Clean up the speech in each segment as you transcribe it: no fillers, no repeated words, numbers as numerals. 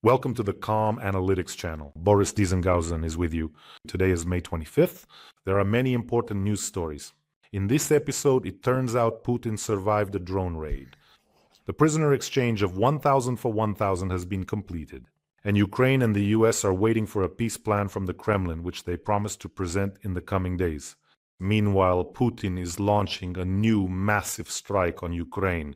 Welcome to the Calm Analytics channel. Boris Diesenghausen is with you. Today is May 25th. There are many important news stories. In this episode, it turns out Putin survived a drone raid. The prisoner exchange of 1,000 for 1,000 has been completed. And Ukraine and the US are waiting for a peace plan from the Kremlin, which they promised to present in the coming days. Meanwhile, Putin is launching a new massive strike on Ukraine.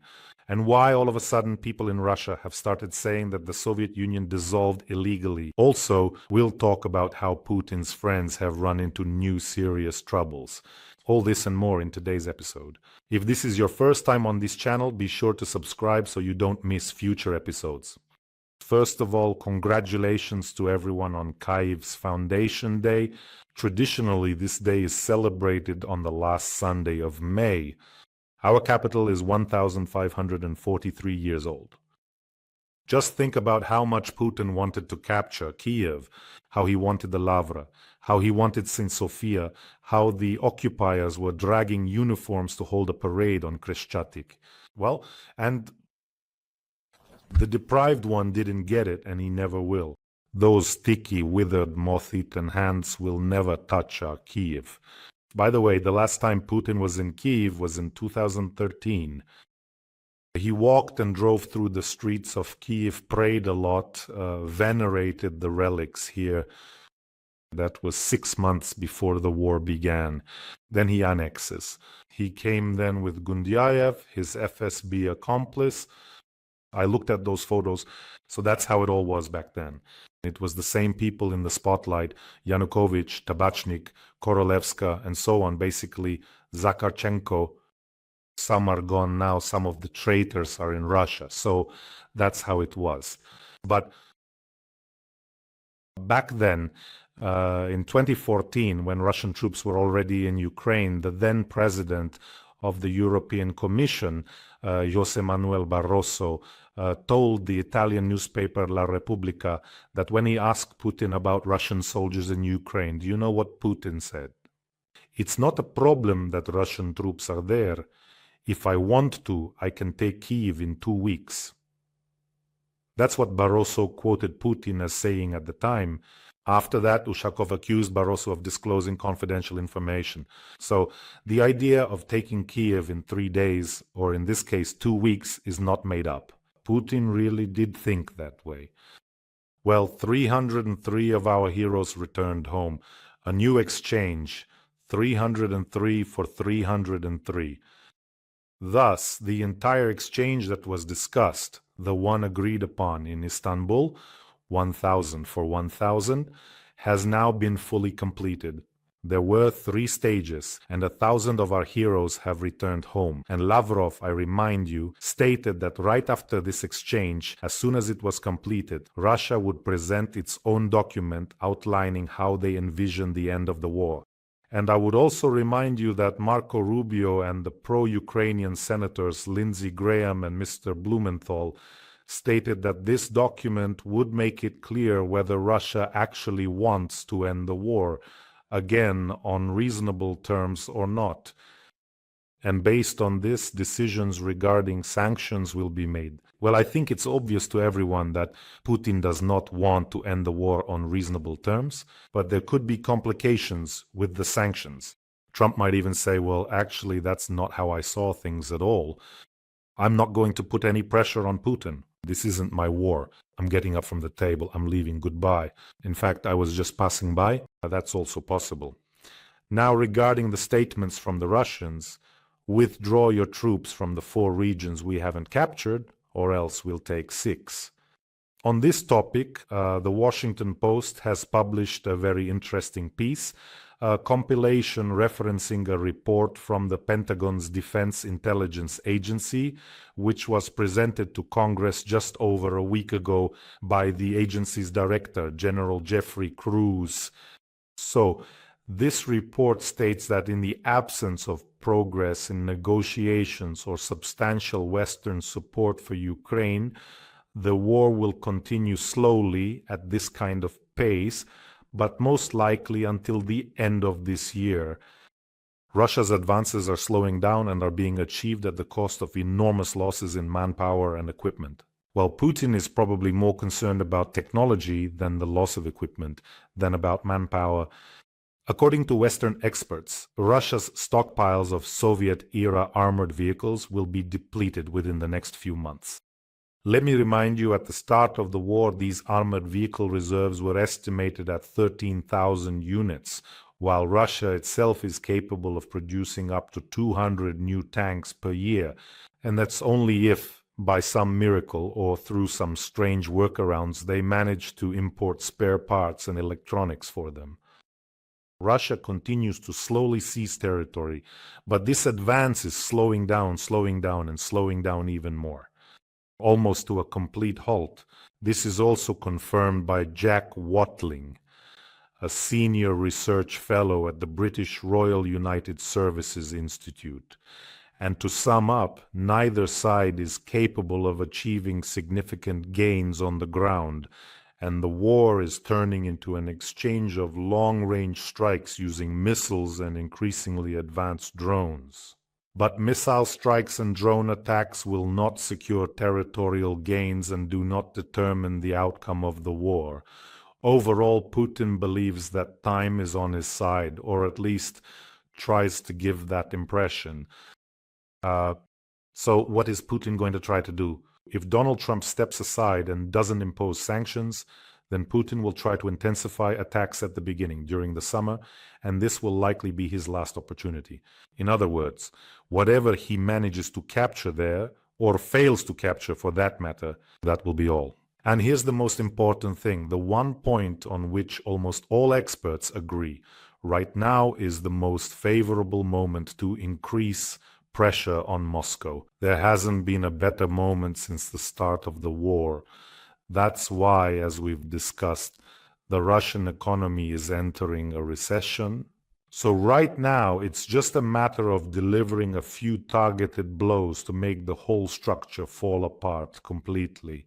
And why all of a sudden people in Russia have started saying that the Soviet Union dissolved illegally. Also, we'll talk about how Putin's friends have run into new serious troubles. All this and more in today's episode. If this is your first time on this channel, be sure to subscribe so you don't miss future episodes. First of all, congratulations to everyone on Kyiv's Foundation Day. Traditionally, this day is celebrated on the last Sunday of May. Our capital is 1,543 years old. Just think about how much Putin wanted to capture Kiev, how he wanted the Lavra, how he wanted St. Sofia, how the occupiers were dragging uniforms to hold a parade on Kreshchatyk. Well, and the deprived one didn't get it, and he never will. Those sticky, withered, moth-eaten hands will never touch our Kiev. By the way, the last time Putin was in Kyiv was in 2013. He walked and drove through the streets of Kyiv, prayed a lot, venerated the relics here. That was 6 months before the war began. Then he annexes. He came then with Gundyayev, his FSB accomplice. I looked at those photos, so that's how it all was back then. It was the same people in the spotlight: Yanukovych, Tabachnik, Korolevska, and so on. Basically, Zakharchenko. Some are gone now, some of the traitors are in Russia. So that's how it was. But back then, in 2014, when Russian troops were already in Ukraine, the then president of the European Commission, José Manuel Barroso, told the Italian newspaper La Repubblica that when he asked Putin about Russian soldiers in Ukraine, do you know what Putin said? It's not a problem that Russian troops are there. If I want to, I can take Kyiv in 2 weeks. That's what Barroso quoted Putin as saying at the time. After that, Ushakov accused Barroso of disclosing confidential information. So the idea of taking Kiev in 3 days, or in this case 2 weeks, is not made up. Putin really did think that way. Well, 303 of our heroes returned home. A new exchange, 303 for 303. Thus, the entire exchange that was discussed, the one agreed upon in Istanbul, 1,000 for 1,000, has now been fully completed. There were 3 stages, and 1,000 of our heroes have returned home. And Lavrov, I remind you, stated that right after this exchange, as soon as it was completed, Russia would present its own document outlining how they envision the end of the war. And I would also remind you that Marco Rubio and the pro-Ukrainian senators Lindsey Graham and Mr. Blumenthal stated that this document would make it clear whether Russia actually wants to end the war, again on reasonable terms or not. And based on this, decisions regarding sanctions will be made. Well, I think it's obvious to everyone that Putin does not want to end the war on reasonable terms, but there could be complications with the sanctions. Trump might even say, well, actually, that's not how I saw things at all. I'm not going to put any pressure on Putin. This isn't my war. I'm getting up from the table. I'm leaving. Goodbye. In fact, I was just passing by. That's also possible. Now, regarding the statements from the Russians, withdraw your troops from the 4 regions we haven't captured, or else we'll take 6. On this topic, the Washington Post has published a very interesting piece, a compilation referencing a report from the Pentagon's Defense Intelligence Agency, which was presented to Congress just over a week ago by the agency's director, General Jeffrey Cruz. So, this report states that in the absence of progress in negotiations or substantial Western support for Ukraine, the war will continue slowly at this kind of pace, but most likely until the end of this year. Russia's advances are slowing down and are being achieved at the cost of enormous losses in manpower and equipment. Well, Putin is probably more concerned about technology than the loss of equipment, than about manpower. According to Western experts, Russia's stockpiles of Soviet-era armored vehicles will be depleted within the next few months. Let me remind you, at the start of the war, these armored vehicle reserves were estimated at 13,000 units, while Russia itself is capable of producing up to 200 new tanks per year. And that's only if, by some miracle or through some strange workarounds, they manage to import spare parts and electronics for them. Russia continues to slowly seize territory, but this advance is slowing down, and slowing down even more, almost to a complete halt. This is also confirmed by Jack Watling, a senior research fellow at the British Royal United Services Institute. And to sum up, neither side is capable of achieving significant gains on the ground, and the war is turning into an exchange of long-range strikes using missiles and increasingly advanced drones. But missile strikes and drone attacks will not secure territorial gains and do not determine the outcome of the war. Overall, Putin believes that time is on his side, or at least tries to give that impression. So what is Putin going to try to do? If Donald Trump steps aside and doesn't impose sanctions, then Putin will try to intensify attacks at the beginning, during the summer, and this will likely be his last opportunity. In other words, whatever he manages to capture there, or fails to capture for that matter, that will be all. And here's the most important thing, the one point on which almost all experts agree. Right now is the most favorable moment to increase pressure on Moscow. There hasn't been a better moment since the start of the war. That's why, as we've discussed, the Russian economy is entering a recession. So right now, it's just a matter of delivering a few targeted blows to make the whole structure fall apart completely.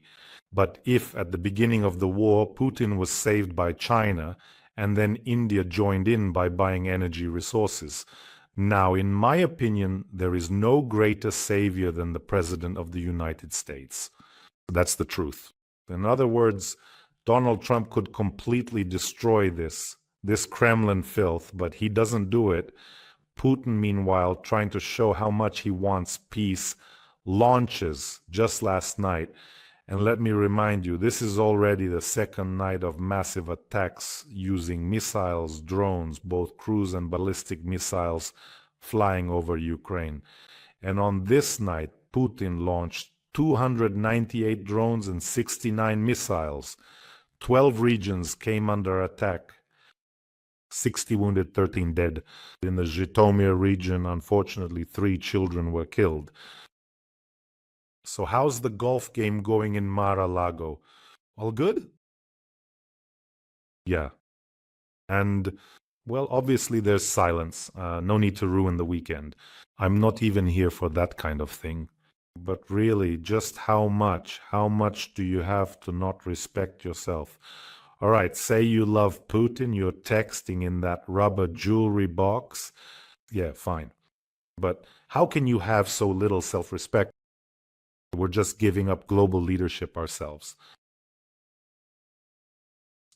But if at the beginning of the war, Putin was saved by China, and then India joined in by buying energy resources, now, in my opinion, there is no greater savior than the President of the United States. That's the truth. In other words, Donald Trump could completely destroy this Kremlin filth, but he doesn't do it. Putin, meanwhile, trying to show how much he wants peace, launches just last night. And let me remind you, this is already the second night of massive attacks using missiles, drones, both cruise and ballistic missiles flying over Ukraine. And on this night, Putin launched 298 drones and 69 missiles. 12 regions came under attack. 60 wounded, 13 dead. In the Zhytomyr region, unfortunately, 3 children were killed. So how's the golf game going in Mar-a-Lago? All good? Yeah. And, well, obviously there's silence. No need to ruin the weekend. I'm not even here for that kind of thing. But really, just how much do you have to not respect yourself? All right, say you love Putin, you're texting in that rubber jewelry box. Yeah, fine. But how can you have so little self-respect? We're just giving up global leadership ourselves.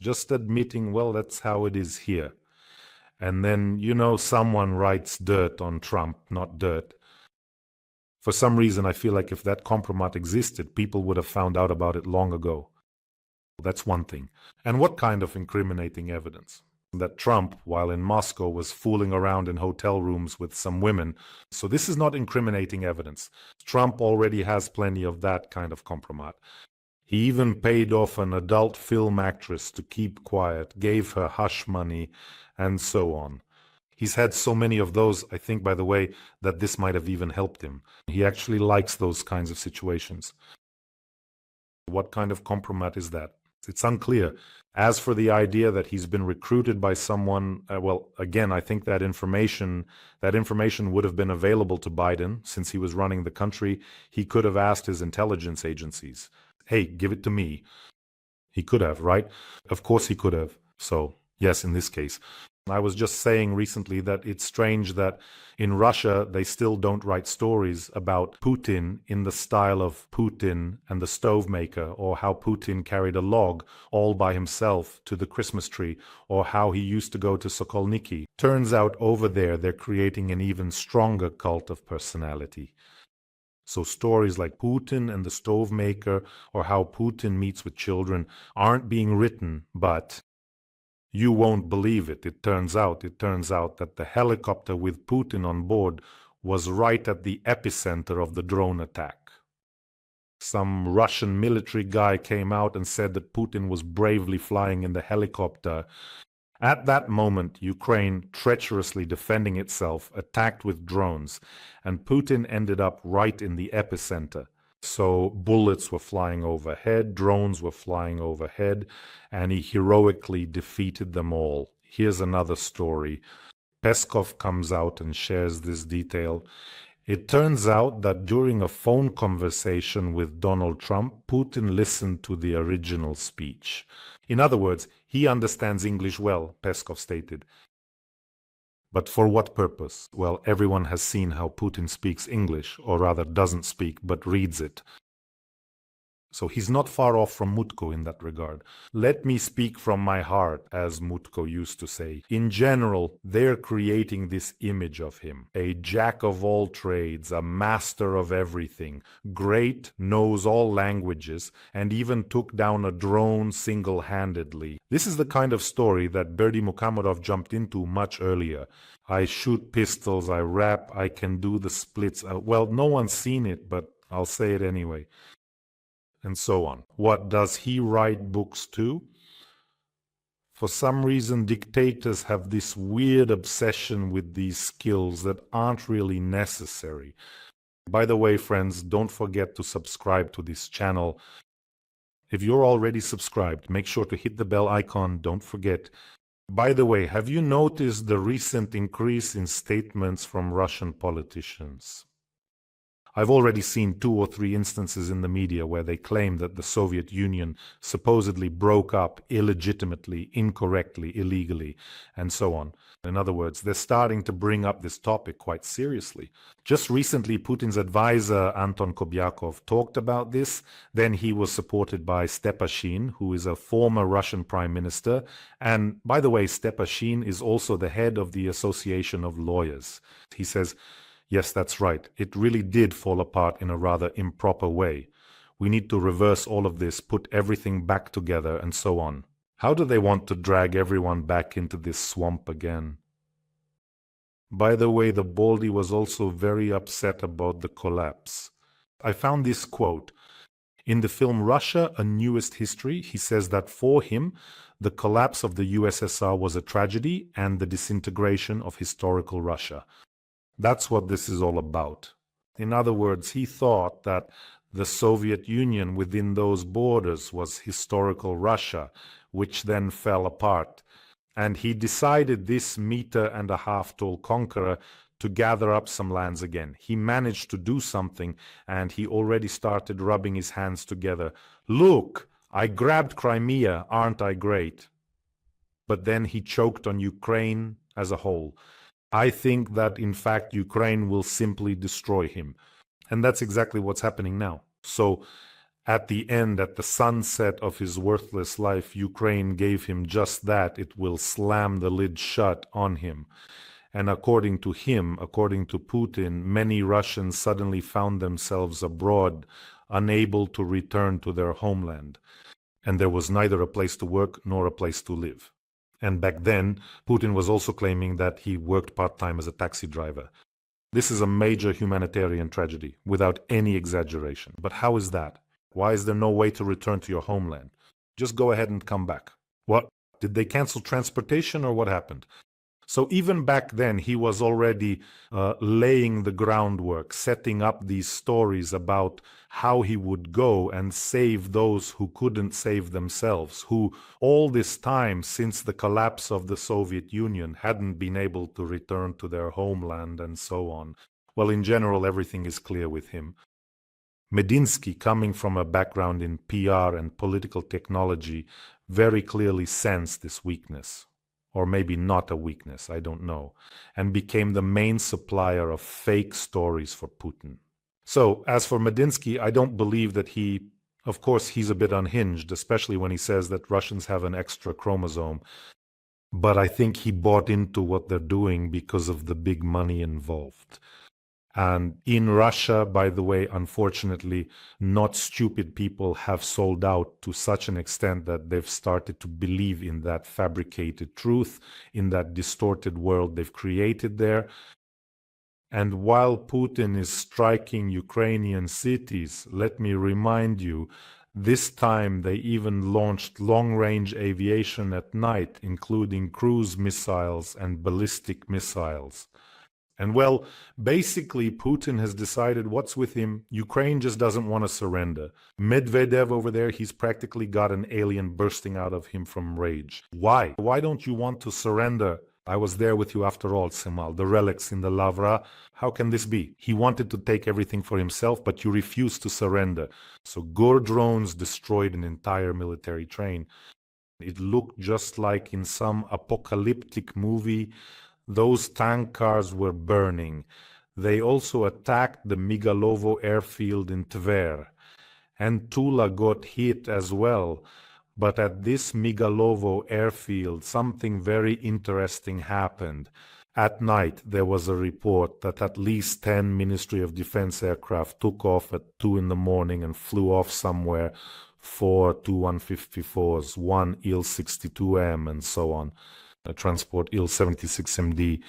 Just admitting, well, that's how it is here. And then, someone writes dirt on Trump, not dirt. For some reason, I feel like if that compromat existed, people would have found out about it long ago. That's one thing. And what kind of incriminating evidence? That Trump, while in Moscow, was fooling around in hotel rooms with some women. So this is not incriminating evidence. Trump already has plenty of that kind of compromat. He even paid off an adult film actress to keep quiet, gave her hush money, and so on. He's had so many of those, I think, by the way, that this might have even helped him. He actually likes those kinds of situations. What kind of compromat is that? It's unclear. As for the idea that he's been recruited by someone, well, again, I think that information would have been available to Biden since he was running the country. He could have asked his intelligence agencies, hey, give it to me. He could have, right? Of course he could have. So, yes, in this case. I was just saying recently that it's strange that in Russia they still don't write stories about Putin in the style of Putin and the stove maker, or how Putin carried a log all by himself to the Christmas tree, or how he used to go to Sokolniki. Turns out over there they're creating an even stronger cult of personality. So stories like Putin and the stove maker, or how Putin meets with children, aren't being written, but you won't believe it. It turns out that the helicopter with Putin on board was right at the epicenter of the drone attack. Some Russian military guy came out and said that Putin was bravely flying in the helicopter. At that moment, Ukraine, treacherously defending itself, attacked with drones, and Putin ended up right in the epicenter. So bullets were flying overhead, drones were flying overhead, and he heroically defeated them all. Here's another story. Peskov comes out and shares this detail. It turns out that during a phone conversation with Donald Trump, Putin listened to the original speech. In other words, he understands English well, Peskov stated. But for what purpose? Well, everyone has seen how Putin speaks English, or rather doesn't speak, but reads it. So he's not far off from Mutko in that regard. Let me speak from my heart, as Mutko used to say. In general, they're creating this image of him. A jack of all trades, a master of everything, great, knows all languages, and even took down a drone single-handedly. This is the kind of story that Berdy Mukamadov jumped into much earlier. I shoot pistols, I rap, I can do the splits. Well, no one's seen it, but I'll say it anyway. And so on. What, does he write books too? For some reason, dictators have this weird obsession with these skills that aren't really necessary. By the way, friends, don't forget to subscribe to this channel. If you're already subscribed, make sure to hit the bell icon, don't forget. By the way, have you noticed the recent increase in statements from Russian politicians? I've already seen 2 or 3 instances in the media where they claim that the Soviet Union supposedly broke up illegitimately, incorrectly, illegally, and so on. In other words, they're starting to bring up this topic quite seriously. Just recently, Putin's advisor, Anton Kobyakov, talked about this. Then he was supported by Stepashin, who is a former Russian prime minister. And by the way, Stepashin is also the head of the Association of Lawyers. He says, yes, that's right. It really did fall apart in a rather improper way. We need to reverse all of this, put everything back together, and so on. How do they want to drag everyone back into this swamp again? By the way, the Baldy was also very upset about the collapse. I found this quote. In the film Russia, A Newest History, he says that for him, the collapse of the USSR was a tragedy and the disintegration of historical Russia. That's what this is all about. In other words, he thought that the Soviet Union within those borders was historical Russia, which then fell apart. And he decided, this 1.5-meter tall conqueror, to gather up some lands again. He managed to do something, and he already started rubbing his hands together. Look, I grabbed Crimea, aren't I great? But then he choked on Ukraine as a whole. I think that, in fact, Ukraine will simply destroy him. And that's exactly what's happening now. So, at the end, at the sunset of his worthless life, Ukraine gave him just that. It will slam the lid shut on him. And according to him, according to Putin, many Russians suddenly found themselves abroad, unable to return to their homeland. And there was neither a place to work nor a place to live. And back then, Putin was also claiming that he worked part-time as a taxi driver. This is a major humanitarian tragedy, without any exaggeration. But how is that? Why is there no way to return to your homeland? Just go ahead and come back. What? Did they cancel transportation, or what happened? So even back then, he was already laying the groundwork, setting up these stories about how he would go and save those who couldn't save themselves, who all this time since the collapse of the Soviet Union hadn't been able to return to their homeland and so on. Well, in general, everything is clear with him. Medinsky, coming from a background in PR and political technology, very clearly sensed this weakness. or maybe not a weakness, I don't know, and became the main supplier of fake stories for Putin. So, as for Medinsky, I don't believe that of course, he's a bit unhinged, especially when he says that Russians have an extra chromosome. But I think he bought into what they're doing because of the big money involved. And in Russia, by the way, unfortunately, not stupid people have sold out to such an extent that they've started to believe in that fabricated truth, in that distorted world they've created there. And while Putin is striking Ukrainian cities, let me remind you, this time they even launched long-range aviation at night, including cruise missiles and ballistic missiles. And well, basically, Putin has decided what's with him. Ukraine just doesn't want to surrender. Medvedev over there, he's practically got an alien bursting out of him from rage. Why? Why don't you want to surrender? I was there with you after all, Semal. The relics in the Lavra. How can this be? He wanted to take everything for himself, but you refused to surrender. So Gur drones destroyed an entire military train. It looked just like in some apocalyptic movie. Those tank cars were burning. They also attacked the Migalovo airfield in Tver. And Tula got hit as well. But at this Migalovo airfield, something very interesting happened. At night, there was a report that at least 10 Ministry of Defense aircraft took off at 2 in the morning and flew off somewhere, 4 Tu-154s, 1 Il-62M, and so on. Transport Il-76MD.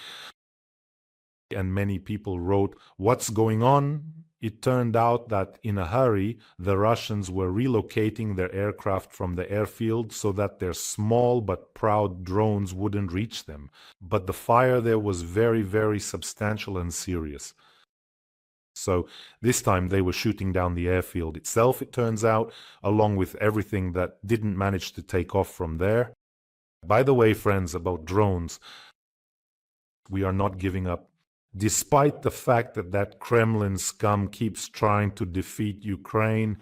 And many people wrote, what's going on? It turned out that in a hurry, the Russians were relocating their aircraft from the airfield so that their small but proud drones wouldn't reach them. But the fire there was very, very substantial and serious. So this time they were shooting down the airfield itself, it turns out, along with everything that didn't manage to take off from there. By the way, friends, about drones, we are not giving up. Despite the fact that that Kremlin scum keeps trying to defeat Ukraine,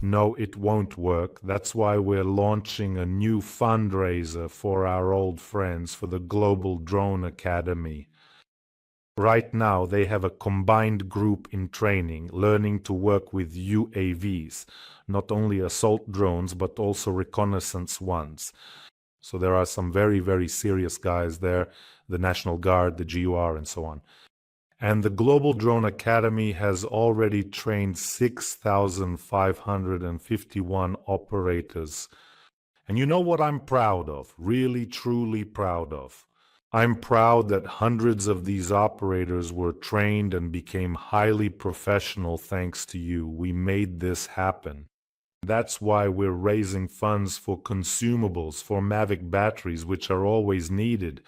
no, it won't work. That's why we're launching a new fundraiser for our old friends for the Global Drone Academy. Right now, they have a combined group in training, learning to work with UAVs, not only assault drones, but also reconnaissance ones. So there are some very, very serious guys there, the National Guard, the GUR, and so on. And the Global Drone Academy has already trained 6,551 operators. And you know what I'm proud of, really, truly proud of? I'm proud that hundreds of these operators were trained and became highly professional thanks to you. We made this happen. That's why we're raising funds for consumables, for Mavic batteries, which are always needed.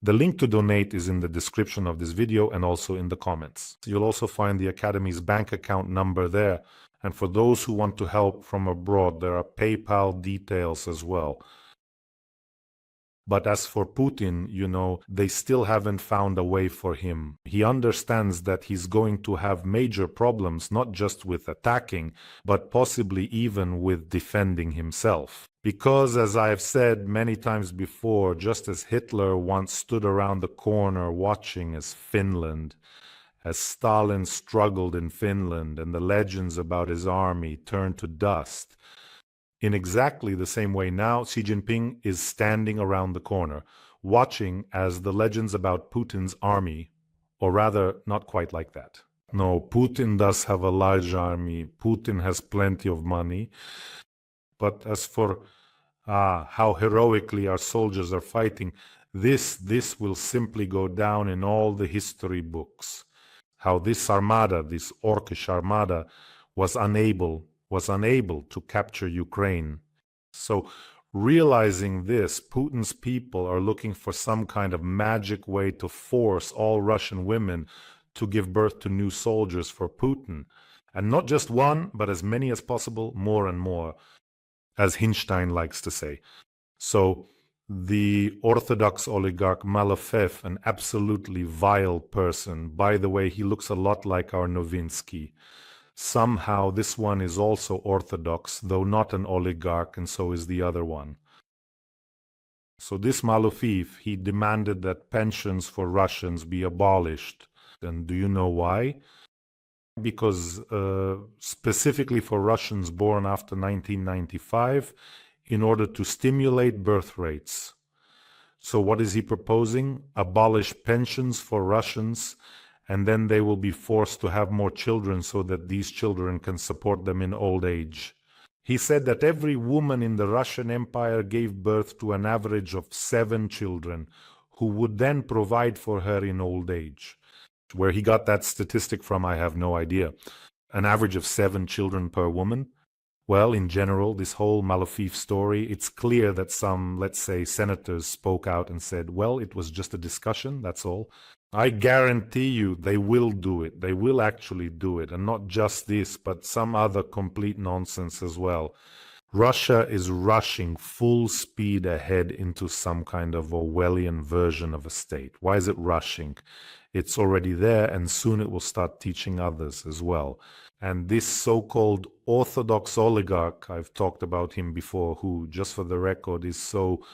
The link to donate is in the description of this video and also in the comments. You'll also find the Academy's bank account number there. And for those who want to help from abroad, there are PayPal details as well. But as for Putin, you know, they still haven't found a way for him. He understands that he's going to have major problems, not just with attacking, but possibly even with defending himself. Because, as I have said many times before, just as Hitler once stood around the corner watching as Stalin struggled in Finland and the legends about his army turned to dust, in exactly the same way now, Xi Jinping is standing around the corner, watching as the legends about Putin's army, or rather, not quite like that. No, Putin does have a large army. Putin has plenty of money. But as for how heroically our soldiers are fighting, this will simply go down in all the history books. How this armada, this orcish armada, was unable to capture Ukraine. So realizing this, Putin's people are looking for some kind of magic way to force all Russian women to give birth to new soldiers for Putin. And not just one, but as many as possible, more and more, as Hinstein likes to say. So the Orthodox oligarch Malofev, an absolutely vile person, by the way, he looks a lot like our Novinsky. Somehow this one is also Orthodox, though not an oligarch, and so is the other one. So this Malofeev, he demanded that pensions for Russians be abolished. And do you know why? Because specifically for Russians born after 1995, in order to stimulate birth rates. So what is he proposing? Abolish pensions for Russians, and then they will be forced to have more children so that these children can support them in old age. He said that every woman in the Russian Empire gave birth to an average of 7 children, who would then provide for her in old age. Where he got that statistic from, I have no idea. An average of 7 children per woman? Well, in general, this whole Malofeev story, it's clear that some, let's say, senators spoke out and said, well, it was just a discussion, that's all. I guarantee you they will do it. They will actually do it. And not just this, but some other complete nonsense as well. Russia is rushing full speed ahead into some kind of Orwellian version of a state. Why is it rushing? It's already there, and soon it will start teaching others as well. And this so-called orthodox oligarch, I've talked about him before, who, just for the record, is so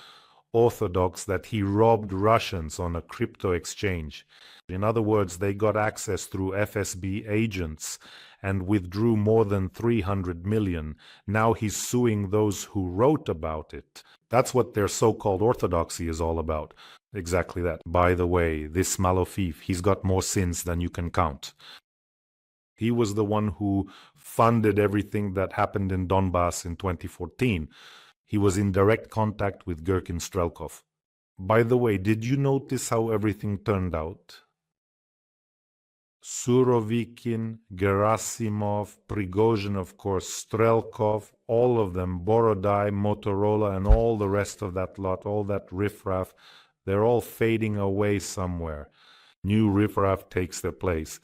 orthodox that he robbed Russians on a crypto exchange. In other words, they got access through FSB agents and withdrew more than 300 million. Now he's suing those who wrote about it. That's what their so-called orthodoxy is all about. Exactly that. By the way, this Malofeev, he's got more sins than you can count. He was the one who funded everything that happened in Donbass in 2014. He was in direct contact with Gherkin Strelkov. By the way, did you notice how everything turned out? Surovikin, Gerasimov, Prigozhin, of course, Strelkov, all of them, Borodai, Motorola, and all the rest of that lot, all that riffraff, they're all fading away somewhere. New riffraff takes their place.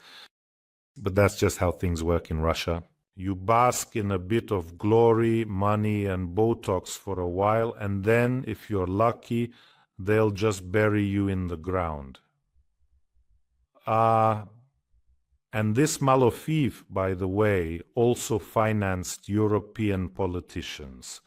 But that's just how things work in Russia. You bask in a bit of glory, money, and Botox for a while, and then, if you're lucky, they'll just bury you in the ground. And this Malofeev, by the way, also financed European politicians.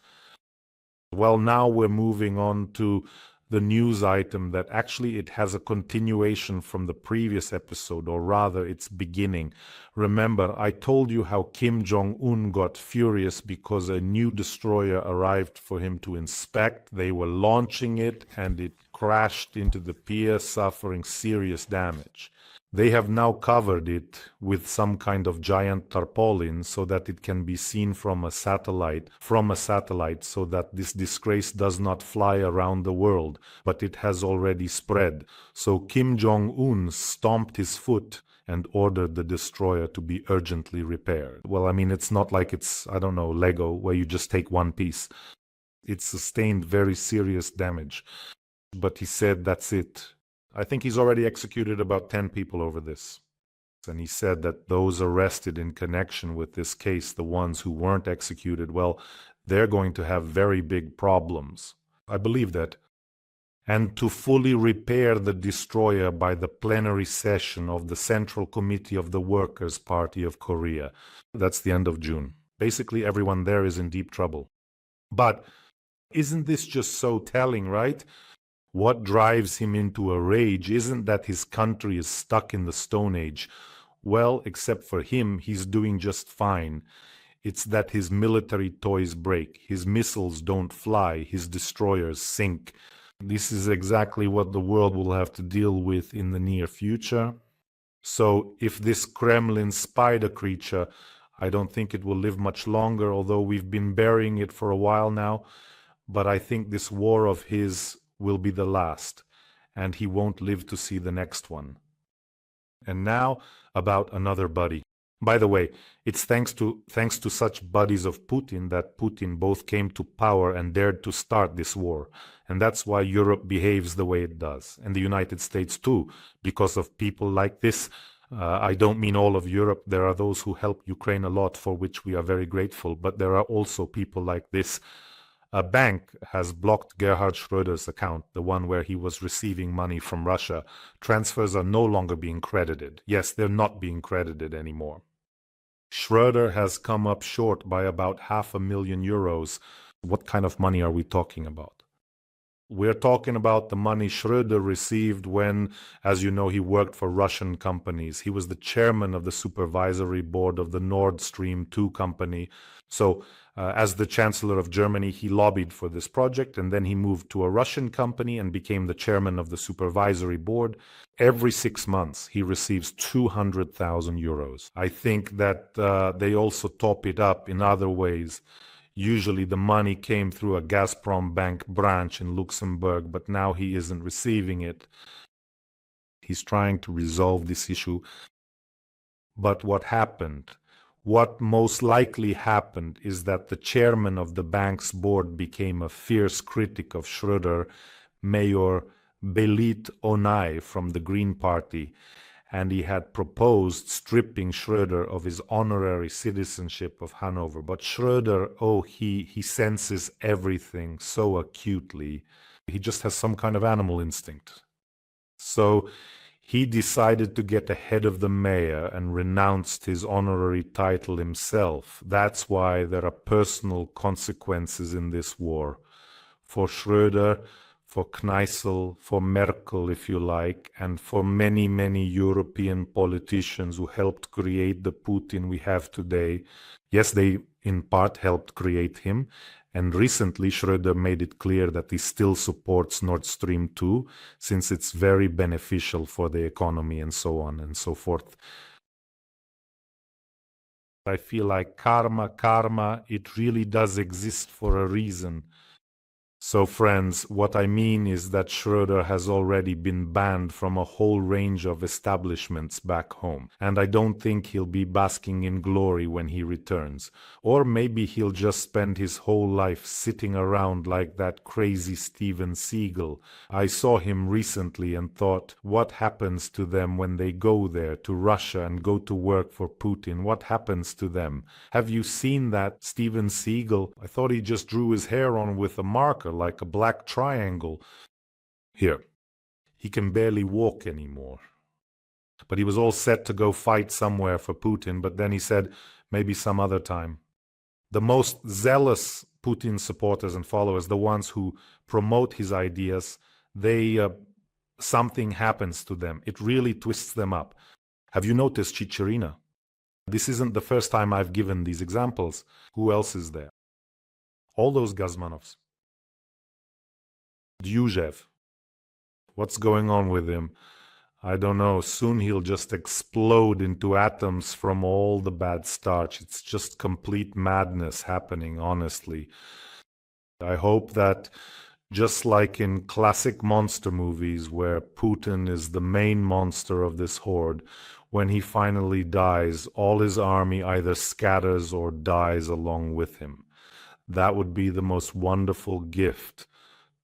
Well, now we're moving on to the news item that actually it has a continuation from the previous episode, or rather its beginning. Remember, I told you how Kim Jong-un got furious because a new destroyer arrived for him to inspect. They were launching it and it crashed into the pier, suffering serious damage. They have now covered it with some kind of giant tarpaulin so that it can be seen from a satellite, so that this disgrace does not fly around the world, but it has already spread. So Kim Jong-un stomped his foot and ordered the destroyer to be urgently repaired. Well, I mean, it's not like it's, I don't know, Lego, where you just take one piece. It sustained very serious damage. But he said that's it. I think he's already executed about 10 people over this. And he said that those arrested in connection with this case, the ones who weren't executed, well, they're going to have very big problems. I believe that. And to fully repair the destroyer by the plenary session of the Central Committee of the Workers' Party of Korea. That's the end of June. Basically, everyone there is in deep trouble. But isn't this just so telling, right? What drives him into a rage isn't that his country is stuck in the Stone Age. Well, except for him, he's doing just fine. It's that his military toys break, his missiles don't fly, his destroyers sink. This is exactly what the world will have to deal with in the near future. So if this Kremlin spider creature, I don't think it will live much longer, although we've been burying it for a while now, but I think this war of his will be the last, and he won't live to see the next one. And now about another buddy. By the way, it's thanks to such buddies of Putin that Putin both came to power and dared to start this war. And that's why Europe behaves the way it does, and the United States too, because of people like this. I don't mean all of Europe. There are those who help Ukraine a lot, for which we are very grateful, but there are also people like this. A bank has blocked Gerhard Schröder's account, the one where he was receiving money from Russia. Transfers are no longer being credited. Yes, they're not being credited anymore. Schröder has come up short by about €500,000. What kind of money are we talking about? We're talking about the money Schröder received when, as you know, he worked for Russian companies. He was the chairman of the supervisory board of the Nord Stream 2 company. So, as the Chancellor of Germany, he lobbied for this project, and then he moved to a Russian company and became the chairman of the supervisory board. Every 6 months, he receives 200,000 euros. I think that they also top it up in other ways. Usually the money came through a Gazprom bank branch in Luxembourg, but now he isn't receiving it. He's trying to resolve this issue. But what happened? What most likely happened is that the chairman of the bank's board became a fierce critic of Schröder, Mayor Belit Onay from the Green Party, and he had proposed stripping Schröder of his honorary citizenship of Hanover. But Schröder, he senses everything so acutely. He just has some kind of animal instinct. So he decided to get ahead of the mayor and renounced his honorary title himself. That's why there are personal consequences in this war. For Schröder, for Kneissl, for Merkel, if you like, and for many, many European politicians who helped create the Putin we have today. Yes, they in part helped create him. And recently, Schröder made it clear that he still supports Nord Stream 2, since it's very beneficial for the economy and so on and so forth. I feel like karma, it really does exist for a reason. So friends, what I mean is that Schröder has already been banned from a whole range of establishments back home, and I don't think he'll be basking in glory when he returns. Or maybe he'll just spend his whole life sitting around like that crazy Steven Seagal. I saw him recently and thought, what happens to them when they go there to Russia and go to work for Putin? What happens to them? Have you seen that Steven Seagal? I thought he just drew his hair on with a marker, like a black triangle. Here, he can barely walk anymore. But he was all set to go fight somewhere for Putin, but then he said, maybe some other time. The most zealous Putin supporters and followers, the ones who promote his ideas, something happens to them. It really twists them up. Have you noticed Chicharina? This isn't the first time I've given these examples. Who else is there? All those Gazmanovs. Dyuzhev. What's going on with him? I don't know. Soon he'll just explode into atoms from all the bad starch. It's just complete madness happening, honestly. I hope that, just like in classic monster movies where Putin is the main monster of this horde, when he finally dies, all his army either scatters or dies along with him. That would be the most wonderful gift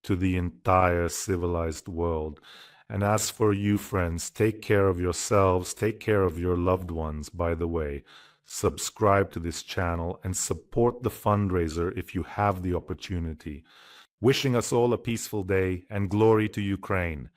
to the entire civilized world. And as for you, friends, take care of yourselves, take care of your loved ones, by the way. Subscribe to this channel and support the fundraiser if you have the opportunity. Wishing us all a peaceful day and glory to Ukraine.